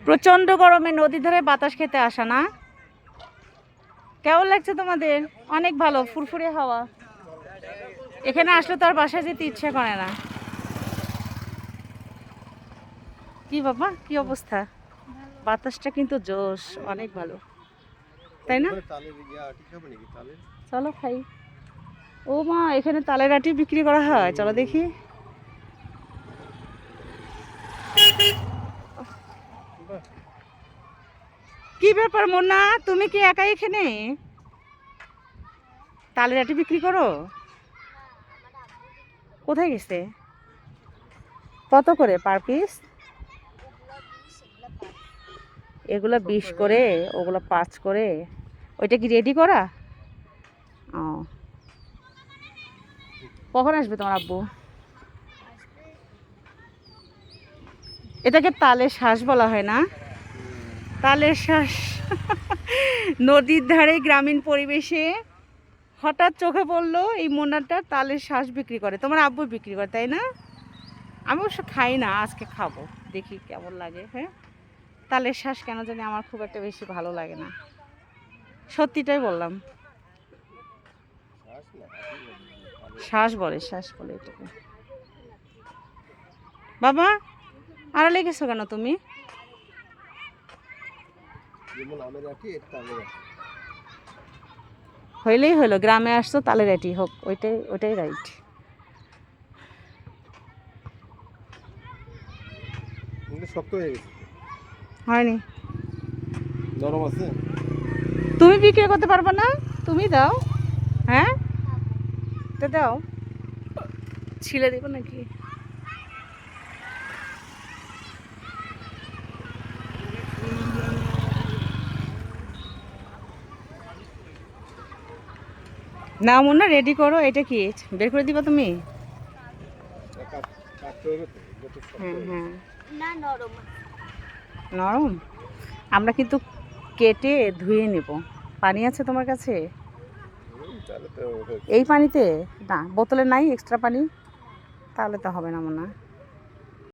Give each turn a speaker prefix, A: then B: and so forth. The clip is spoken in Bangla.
A: প্রচন্ড গরমে নদীর ধারে বাতাস খেতে আসা না? কেমন লাগছে তোমাদের? অনেক ভালো, ফুরফুরে হাওয়া। এখানে আসলে তো আর বাসায় যেতে ইচ্ছে করে না। কি বাবা, কি অবস্থা? বাতাসটা কিন্তু জোশ, অনেক ভালো, তাই না? চলো খাই। ও মা, এখানে তালের আটি বিক্রি করা হয়, চলো দেখি। কি ব্যাপার মোনা, তুমি কি একাই এখানে তালের আটি বিক্রি করো? কোথায় গেছে? কত করে পার পিস? এগুলো 20 করে, ওগুলো 5 করে। ওইটা কি রেডি করা? ও, কখন আসবে তোমার আব্বু? এটাকে তালের শ্বাস বলা হয় না? তালের শ্বাস। নদীর ধারে গ্রামীণ পরিবেশে হঠাৎ চোখে পড়লো এই মোনাটা তালের শ্বাস বিক্রি করে। তোমার আব্বু বিক্রি করে, তাই না? আমি অবশ্য খাই না, আজকে খাবো, দেখি কেমন লাগে। হ্যাঁ, তালের শ্বাস কেন জানি আমার খুব একটা বেশি ভালো লাগে না, সত্যিটাই বললাম। শ্বাস বলে, শ্বাস বলে এটাকে। বাবা, আড়ালে গেছো কেন তুমি? হইলেই হলো, গ্রামে আসছো, তালের আটি হোক, ওইটাই ওইটাই রাইট।
B: শক্ত হয়ে গেছে,
A: হয়নি?
B: নরম আছে।
A: তুমি বিক্রি করতে পারবে না? তুমি দাও। হ্যাঁ, তো দাও, ছিলে দেবো নাকি? না মোনা, রেডি করো। এটা কি বের করে দিবা তুমি? হ্যাঁ হ্যাঁ, নরম। আমরা কিন্তু কেটে ধুয়ে নেব। পানি আছে তোমার কাছে? এই পানিতে? না, বোতলে নাই এক্সট্রা পানি? তাহলে তো হবে না মোনা।